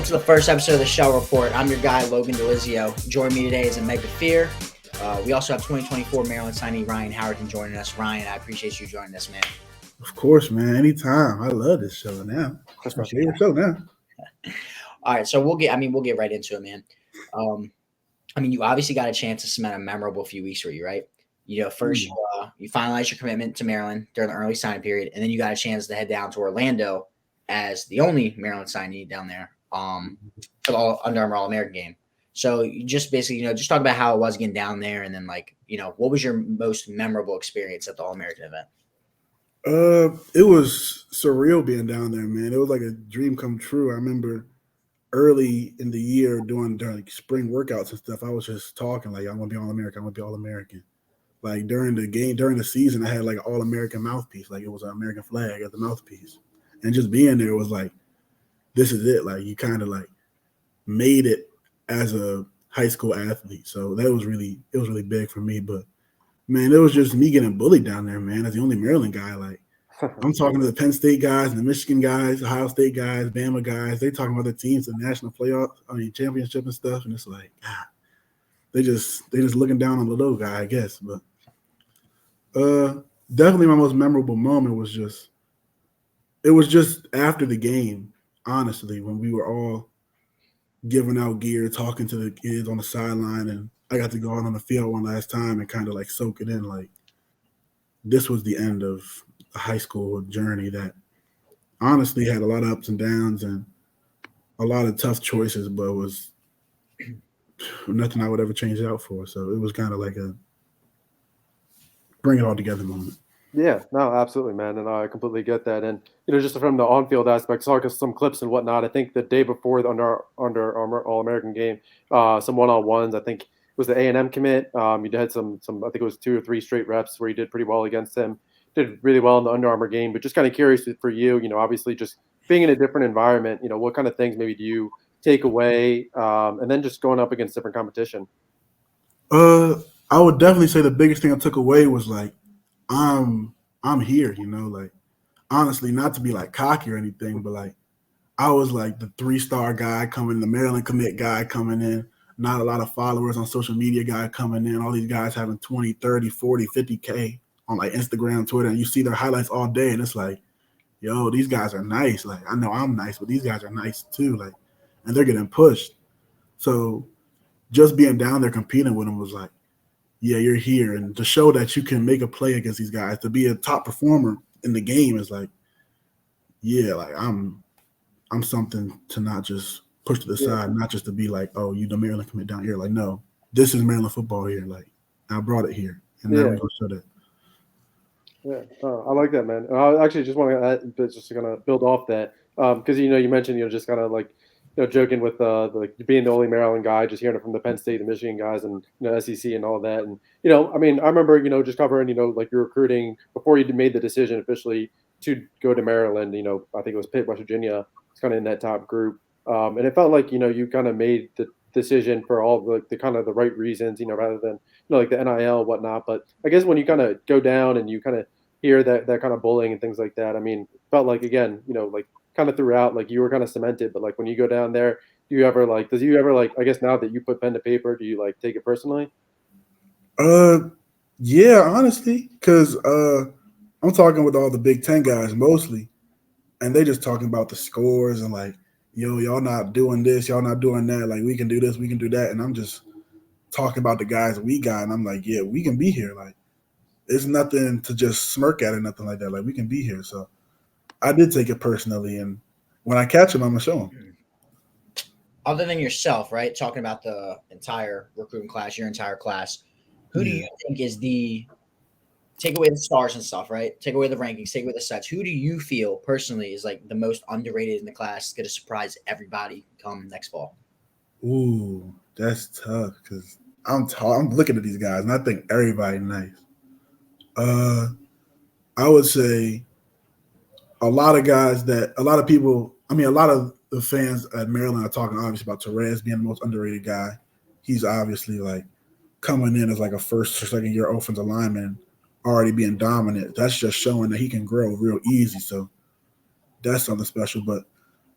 welcome to the first episode of the Shell Report. I'm your guy, Logan Delizio. Joining me today is a Meg Fear. We also have 2024 Maryland signee Ryan Howerton joining us. Ryan, I appreciate you joining us, man. Of course, man. Anytime. I love this show now. That's my favorite show now. All right, so we'll get right into it, man. You obviously got a chance to cement a memorable few weeks for you, right? First you finalized your commitment to Maryland during the early signing period, and then you got a chance to head down to Orlando as the only Maryland signee down there for the Under Armour All-American game. So you just basically, just talk about how it was getting down there, and then what was your most memorable experience at the All-American event? It was surreal being down there, man. It was like a dream come true. I remember early in the year during like spring workouts and stuff, I was just talking like, I want to be All-American. I want to be All-American. Like during the season, I had like an All-American mouthpiece. Like it was an American flag as the mouthpiece. And just being there was like, this is it. Like you kind of like made it as a high school athlete. So it was really big for me. But man, it was just me getting bullied down there, man, as the only Maryland guy. Like I'm talking to the Penn State guys and the Michigan guys, Ohio State guys, Bama guys. They talking about their teams, the national championship and stuff. And it's like, they just looking down on the little guy, I guess. But definitely my most memorable moment was just after the game, honestly, when we were all giving out gear, talking to the kids on the sideline, and I got to go out on the field one last time and kind of like soak it in. Like this was the end of a high school journey that honestly had a lot of ups and downs and a lot of tough choices, but was nothing I would ever change it out for. So it was kind of like a bring it all together moment. Yeah, no, absolutely, man, and I completely get that. And just from the on-field aspect, saw some clips and whatnot. I think the day before the Under Armour All-American game, some one-on-ones. I think it was the A&M commit. You had some. I think it was 2 or 3 straight reps where you did pretty well against them. Did really well in the Under Armour game. But just kind of curious for you, obviously just being in a different environment. What kind of things maybe do you take away, and then just going up against different competition? I would definitely say the biggest thing I took away was like, I'm here, like honestly, not to be like cocky or anything, but like I was like the 3-star guy coming, the Maryland commit guy coming in, not a lot of followers on social media guy coming in, all these guys having 20, 30, 40, 50K on like Instagram, Twitter, and you see their highlights all day, and it's like, yo, these guys are nice. Like I know I'm nice, but these guys are nice too. Like, and they're getting pushed. So just being down there competing with them was like, yeah, you're here. And to show that you can make a play against these guys, to be a top performer in the game is like, yeah, like I'm something to not just push to the side, not just to be like, oh, you the Maryland commit down here. Like, no, this is Maryland football here. Like, I brought it here. And now we're going to show that. Yeah, I like that, man. I actually just want to add, just going to build off that, because, you mentioned, just kind of like, joking with like being the only Maryland guy, just hearing it from the Penn State, the Michigan guys, and SEC and all that. And I remember just covering like your recruiting before you made the decision officially to go to Maryland. I think it was Pitt, West Virginia. It's kind of in that top group, and it felt like you kind of made the decision for all the kind of the right reasons, rather than like the NIL and whatnot. But I guess when you kind of go down and you kind of hear that kind of bullying and things like that, felt like again, like kind of throughout, like you were kind of cemented, but like when you go down there, does you ever I guess now that you put pen to paper, do you like take it personally? Yeah, honestly, because I'm talking with all the Big Ten guys mostly, and they just talking about the scores and like, yo, y'all not doing this, y'all not doing that, like we can do this, we can do that, and I'm just talking about the guys we got, and I'm like, yeah, we can be here, like it's nothing to just smirk at or nothing like that, like we can be here. So I did take it personally, and when I catch him, I'm gonna show him. Other than yourself, right? Talking about the entire recruiting class, your entire class, who do you think is take away the stars and stuff, right? Take away the rankings, take away the sets. Who do you feel personally is like the most underrated in the class, going to surprise everybody come next fall? Ooh, that's tough because I'm looking at these guys and I think everybody nice. I would say a lot of the fans at Maryland are talking obviously about Torres being the most underrated guy. He's obviously like coming in as like a first or second year offensive lineman, already being dominant. That's just showing that he can grow real easy. So that's something special. But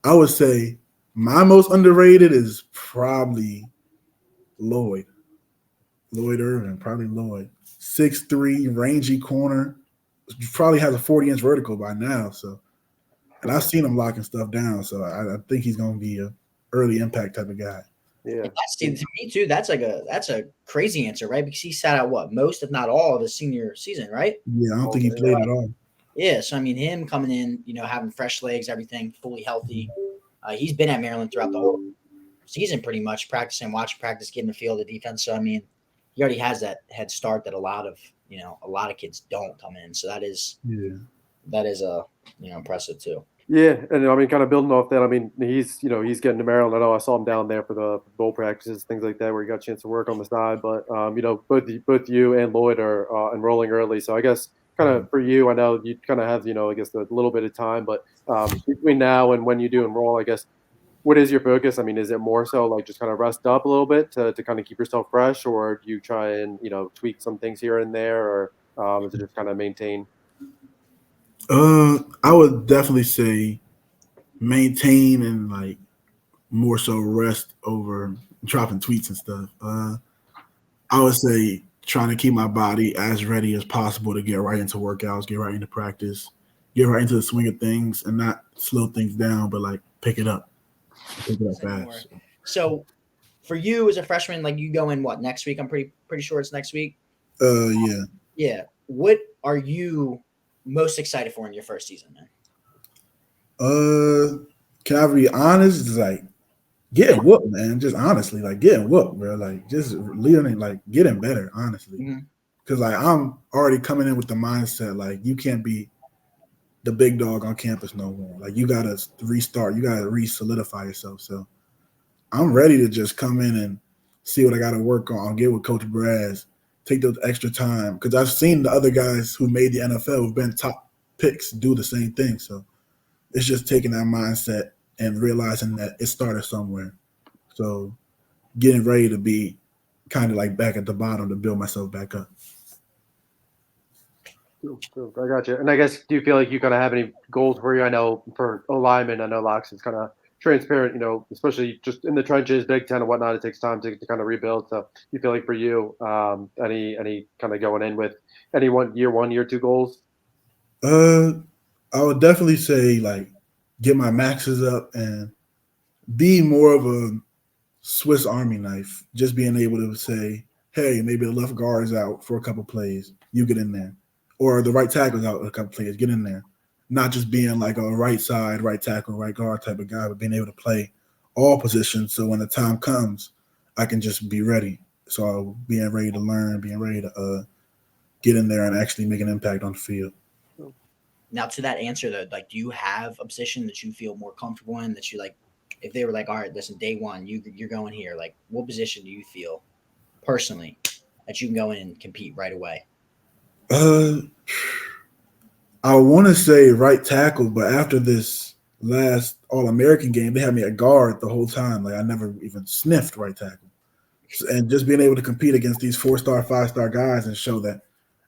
I would say My most underrated is probably Lloyd. Lloyd Irvin, probably Lloyd. 6'3", rangy corner. Probably has a 40-inch vertical by now. So, and I've seen him locking stuff down. So I think he's going to be a early impact type of guy. Yeah. See, to me too, that's a crazy answer, right? Because he sat out what most, if not all, of his senior season, right? Yeah, I don't think he played at all. Yeah, so I mean, him coming in, having fresh legs, everything fully healthy. He's been at Maryland throughout the whole season, pretty much watching practice, getting the feel of the defense. So I mean, he already has that head start that a lot of kids don't come in. So that is impressive too. Yeah, and I mean, kind of building off that, I mean, he's getting to Maryland. I know I saw him down there for the bowl practices, things like that, where he got a chance to work on the side. But both you and Lloyd are enrolling early, so I guess kind of for you, I know you kind of have I guess a little bit of time, but between now and when you do enroll, I guess what is your focus? I mean, is it more so like just kind of rest up a little bit to kind of keep yourself fresh, or do you try and tweak some things here and there, or is it just kind of maintain? I would definitely say maintain and like more so rest over dropping tweets and stuff. I would say trying to keep my body as ready as possible to get right into workouts, get right into practice, get right into the swing of things, and not slow things down, but like pick it up fast. So, for you as a freshman, like you go in what next week? I'm pretty sure it's next week. Yeah. Yeah. What are you most excited for in your first season, man? Can I be honest? It's like getting whooped, man. Just honestly, like getting whooped, bro. Like just learning, like getting better, honestly. Because like I'm already coming in with the mindset like you can't be the big dog on campus no more. Like you gotta restart, you gotta re-solidify yourself. So I'm ready to just come in and see what I gotta work on, get with Coach Braz, take those extra time. Because I've seen the other guys who made the NFL who've been top picks do the same thing. So it's just taking that mindset and realizing that it started somewhere. So getting ready to be kind of like back at the bottom to build myself back up. Cool. I got you. And I guess, do you feel like you kind of have any goals for you? I know for O-lineman, I know Locks is kind of transparent, especially just in the trenches, Big Ten and whatnot. It takes time to kind of rebuild. So you feel like for you, any kind of going in with any year 2 goals? I would definitely say like get my maxes up and be more of a Swiss Army knife. Just being able to say, hey, maybe the left guard is out for a couple plays, you get in there, or the right tackle's out a couple plays, get in there. Not just being like a right side, right tackle, right guard type of guy, but being able to play all positions. So when the time comes, I can just be ready. So being ready to learn, being ready to get in there and actually make an impact on the field. Now, to that answer, though, like, do you have a position that you feel more comfortable in? That you like, if they were like, all right, listen, day one, you're going here. Like, what position do you feel personally that you can go in and compete right away? I want to say right tackle, but after this last All-American game, they had me at guard the whole time. Like I never even sniffed right tackle. And just being able to compete against these 4-star, 5-star guys and show that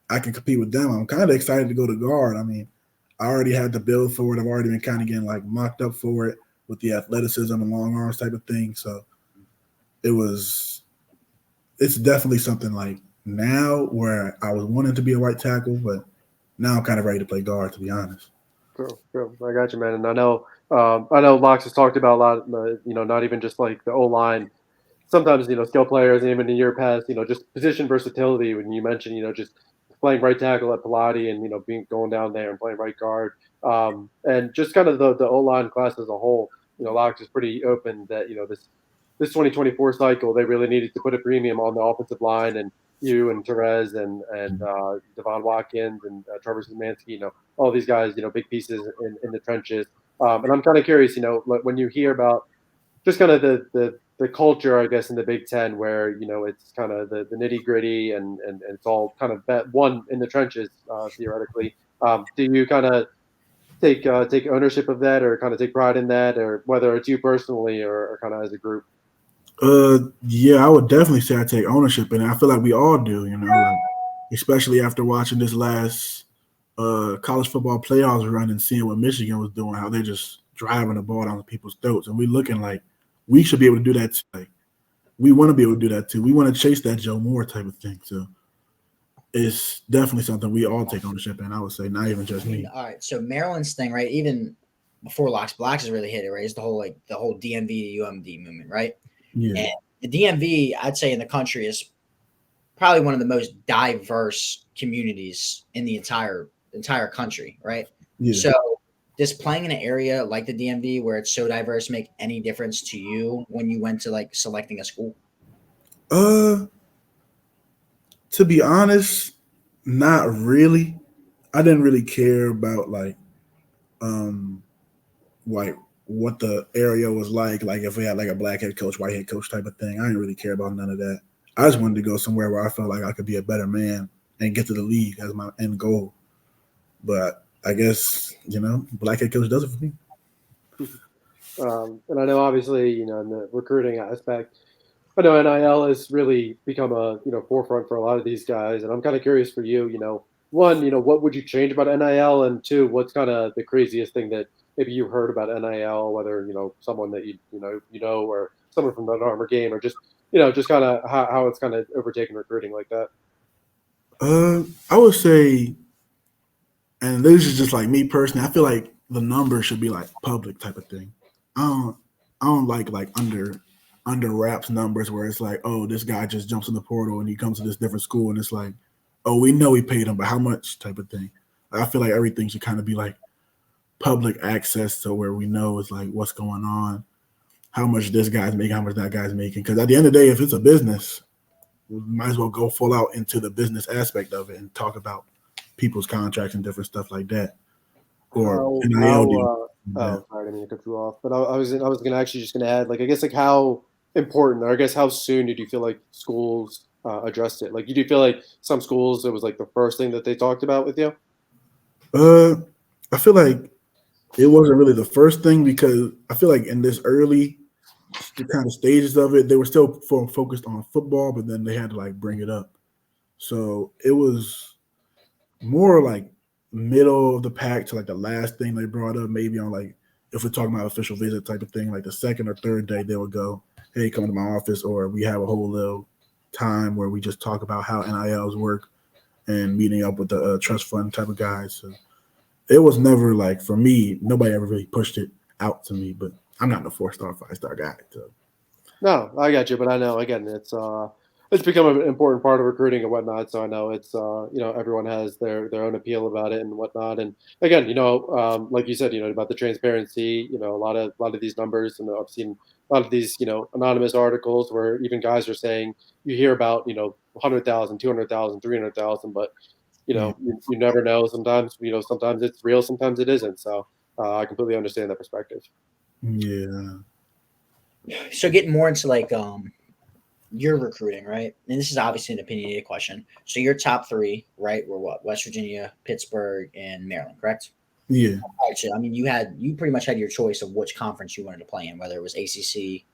I can compete with them, I'm kind of excited to go to guard. I mean, I already had the build for it. I've already been kind of getting like mocked up for it with the athleticism and long arms type of thing. So it's definitely something like now where I was wanting to be a right tackle, but now I'm kind of ready to play guard, to be honest. Cool. I got you, man. And I know Locks has talked about a lot, not even just like the O-line. Sometimes, skill players, and even in your past, just position versatility. When you mentioned, just playing right tackle at Pilati and, going down there and playing right guard. And just kind of the O-line class as a whole, Locks is pretty open that, this 2024 cycle, they really needed to put a premium on the offensive line, and you and Therese and Devon Watkins and Trevor Szymanski, all these guys, big pieces in the trenches. And I'm kind of curious, when you hear about just kind of the culture, I guess, in the Big Ten, where it's kind of the nitty gritty and it's all kind of one in the trenches theoretically. Do you kind of take ownership of that, or kind of take pride in that, or whether it's you personally or kind of as a group? Yeah, I would definitely say I take ownership in it. I feel like we all do, like, especially after watching this last college football playoffs run and seeing what Michigan was doing, how they just driving the ball down people's throats, and we looking like we should be able to do that. Like we want to be able to do that too. We want to chase that Joe Moore type of thing. So it's definitely something we all take ownership in. I would say, not even just me. All right, so Maryland's thing, right? Even before Locks Blacks has really hit it, right? Is the whole DMV UMD movement, right? Yeah, And the DMV, I'd say in the country is probably one of the most diverse communities in the entire country, right? yeah. So does playing in an area like the DMV where it's so diverse make any difference to you when you went to like selecting a school? Uh, to be honest, not really. I didn't really care about um like what the area was like if we had like a black head coach, white head coach type of thing. I didn't really care about none of that. I just wanted to go somewhere where I felt like I could be a better man and get to the league as my end goal. But I guess, black head coach does it for me. And I know obviously, in the recruiting aspect, I know NIL has really become a forefront for a lot of these guys, and I'm kind of curious for you. One, what would you change about NIL, and two, what's kind of the craziest thing that maybe you heard about NIL, whether someone that or someone from the Armor game, or just kind of how it's kind of overtaken recruiting like that. I would say, and this is just like me personally, I feel like the numbers should be like public type of thing. I don't I don't like under wraps numbers where it's like, oh, this guy just jumps in the portal and he comes to this different school and it's like, oh, we know he paid him, but how much type of thing. I feel like everything should kind of be like public access to where we know it's like what's going on, how much this guy's making, how much that guy's making. Because at the end of the day, if it's a business, we might as well go full out into the business aspect of it and talk about people's contracts and different stuff like that. Or NIL deal. Oh, sorry, I didn't mean to cut you off. But I was gonna actually just gonna add, like, I guess, like, how important, or I guess how soon did you feel like schools addressed it? Like, did you feel like some schools it was like the first thing that they talked about with you? Uh, I feel like it wasn't really the first thing because I feel like in this early kind of stages of it, they were still focused on football, but then they had to like bring it up. So it was more like middle of the pack to like the last thing they brought up, maybe on like if we're talking about official visit type of thing, like the second or third day they would go, hey, come to my office, or we have a whole little time where we just talk about how NILs work and meeting up with the trust fund type of guys. So it was never like, for me, nobody ever really pushed it out to me, but I'm not a 4-star, 5-star guy. So. No, I got you, but I know again it's become an important part of recruiting and whatnot. So I know it's everyone has their own appeal about it and whatnot. And again, like you said, about the transparency. A lot of these numbers, and I've seen a lot of these anonymous articles where even guys are saying you hear about 100,000, 200,000, 300,000, but Yeah. you never know. Sometimes sometimes it's real, sometimes it isn't. So I completely understand that perspective. Yeah. So getting more into like your recruiting, right? And this is obviously an opinionated question. So your top three, right, were what? West Virginia, Pittsburgh, and Maryland, correct? Yeah. All right, so I mean, you pretty much had your choice of which conference you wanted to play in, whether it was ACC,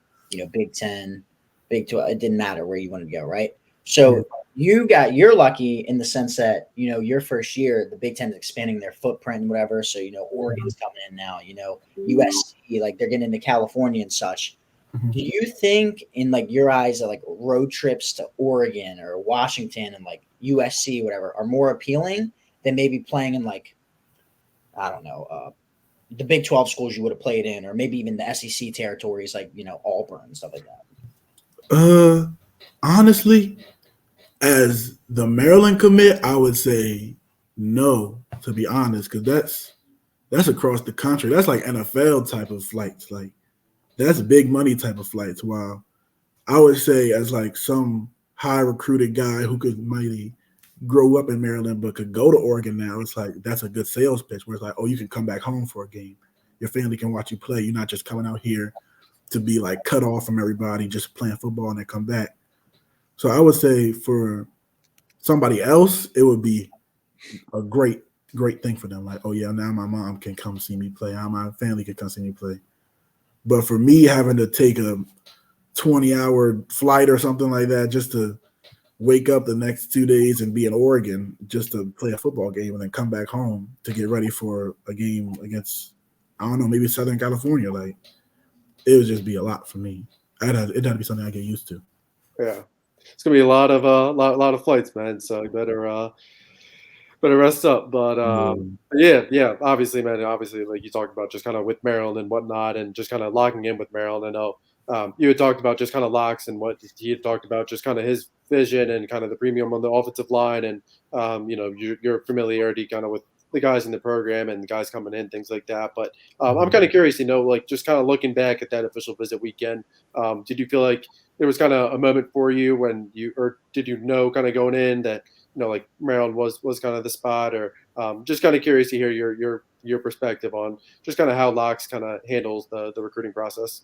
Big Ten, Big 12. It didn't matter where you wanted to go, right? Yeah. So you're lucky in the sense that your first year the Big Ten is expanding their footprint and whatever. So Oregon's coming in now. USC, like they're getting into California and such. Mhm. Do you think, in like your eyes, that like road trips to Oregon or Washington and like USC, whatever, are more appealing than maybe playing in like, I don't know, the Big 12 schools you would have played in, or maybe even the SEC territories like Auburn and stuff like that? Honestly, as the Maryland commit, I would say no, to be honest, because that's across the country. That's like NFL type of flights. Like that's big money type of flights. While I would say as like some high recruited guy who could maybe grow up in Maryland but could go to Oregon now, it's like that's a good sales pitch where it's like, oh, you can come back home for a game. Your family can watch you play. You're not just coming out here to be like cut off from everybody just playing football and then come back. So I would say for somebody else, it would be a great thing for them. Like, oh yeah, now my mom can come see me play. Now my family can come see me play. But for me, having to take a 20-hour flight or something like that just to wake up the next 2 days and be in Oregon just to play a football game and then come back home to get ready for a game against I don't know, maybe Southern California. Like it would just be a lot for me. It'd have to be something I get used to. Yeah, it's gonna be a lot of lot of flights, man. So you better rest up. But yeah, obviously, man. Obviously, like you talked about, just kind of with Maryland and whatnot, and just kind of locking in with Maryland. I know you had talked about just kind of locks and what he had talked about, just kind of his vision and kind of the premium on the offensive line, and your familiarity kind of with the guys in the program and the guys coming in, things like that. But I'm kind of curious, like just kind of looking back at that official visit weekend. Did you feel like there was kind of a moment for you when or did you know kind of going in that like Maryland was kind of the spot, or just kind of curious to hear your perspective on just kind of how Locks kind of handles the recruiting process?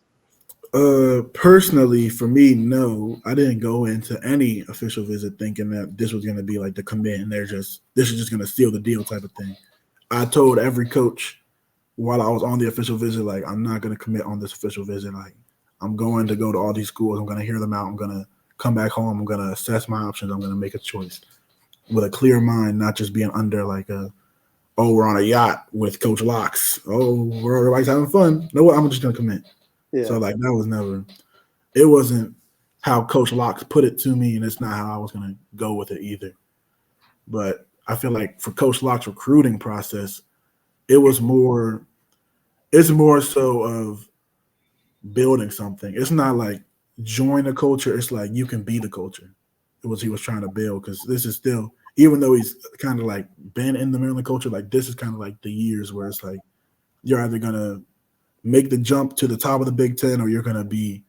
Personally, for me, no, I didn't go into any official visit thinking that this was going to be like the commit and this is just going to seal the deal type of thing. I told every coach while I was on the official visit, like, I'm not going to commit on this official visit. Like, I'm going to go to all these schools. I'm going to hear them out. I'm going to come back home. I'm going to assess my options. I'm going to make a choice with a clear mind, not just being under like we're on a yacht with Coach Locks. Oh, everybody's having fun. No, I'm just going to commit. Yeah. So like that was it wasn't how Coach Locks put it to me, and it's not how I was going to go with it either. But I feel like for Coach Locks' recruiting process, it's more so of building something. It's not like join the culture. It's like you can be the culture. It was he was trying to build, because this is still, even though he's kind of like been in the Maryland culture, like this is kind of like the years where it's like you're either going to make the jump to the top of the Big Ten or you're going to be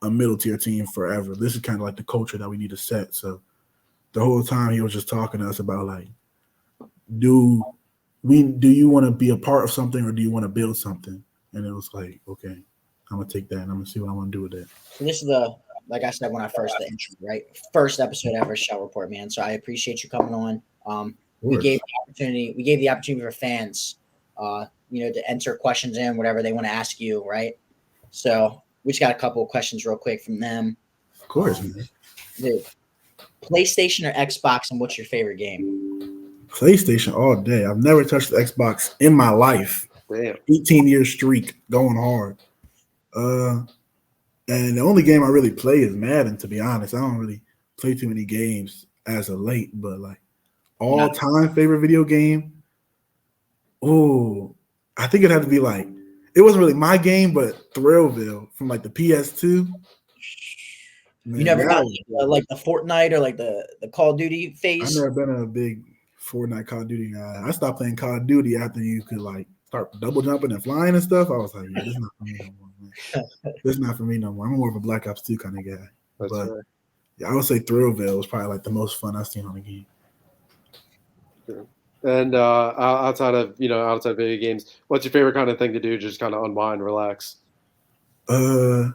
a middle tier team forever. This is kind of like the culture that we need to set. So the whole time he was just talking to us about like, do you want to be a part of something or do you want to build something? And it was like, okay, I'm going to take that and I'm going to see what I want to do with it. So this is like I said when I first the intro, right? First episode ever, Shell Report, man. So I appreciate you coming on. We gave the opportunity for fans, to enter questions in, whatever they want to ask you, right? So we just got a couple of questions real quick from them. Of course, man. Dude, PlayStation or Xbox, and what's your favorite game? PlayStation all day. I've never touched the Xbox in my life. Damn. 18-year streak, going hard. And the only game I really play is Madden, to be honest. I don't really play too many games as of late, but like all-time favorite video game, I think it had to be like, it wasn't really my game, but Thrillville from like the PS2. Man, you never got like the Fortnite or like the Call of Duty phase? I've never been a big Fortnite Call of Duty guy. I stopped playing Call of Duty after you could like start double jumping and flying and stuff. I was like, yeah, this is not for me no more, man. This is not for me no more. I'm more of a Black Ops 2 kind of guy. That's but right. Yeah, I would say Thrillville was probably like the most fun I've seen on the game. Sure. And outside of video games, what's your favorite kind of thing to do? Just kind of unwind, relax. I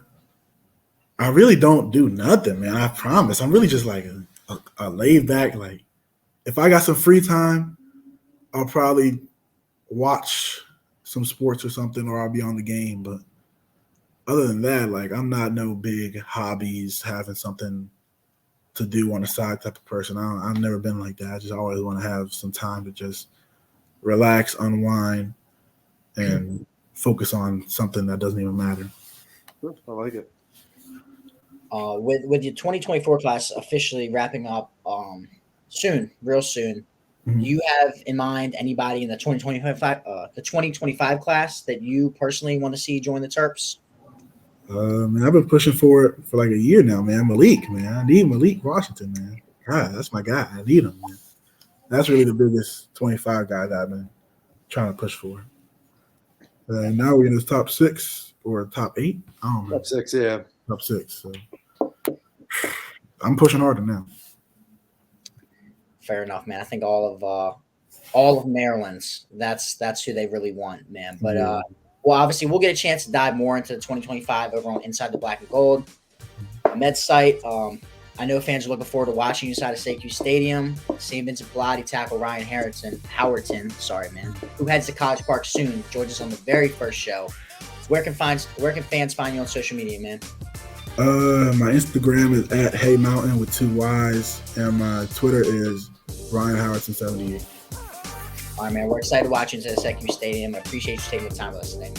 really don't do nothing, man. I promise. I'm really just like a laid back. Like if I got some free time, I'll probably watch some sports or something, or I'll be on the game. But other than that, like I'm not no big hobbies, having something to do on the side type of person. I've never been like that. I just always want to have some time to just relax, unwind, and focus on something that doesn't even matter. I like it. With your 2024 class officially wrapping up soon, real soon, do you have in mind anybody in the 2025 class that you personally want to see join the Terps? Man, I've been pushing for it for like a year now, man. Malik, man. I need Malik Washington, man. God, that's my guy. I need him, man. That's really the biggest 25 guy that I've been trying to push for. And now we're in the top 6 or top 8. I don't know. Top 6, yeah. Top 6. So I'm pushing harder now. Fair enough, man. I think all of Maryland's that's who they really want, man. But well, obviously, we'll get a chance to dive more into the 2025 over on Inside the Black and Gold Med site. I know fans are looking forward to watching you inside of Syracuse Stadium. St. Vincent Pallotti tackle Ryan Howerton, who heads to College Park soon, joins us on the very first show. Where can fans find you on social media, man? My Instagram is at HeyMountain with 2 Y's, and my Twitter is Ryan Howerton 78. All right, man. We're excited to watch you into the SECU Stadium. I appreciate you taking the time with us today.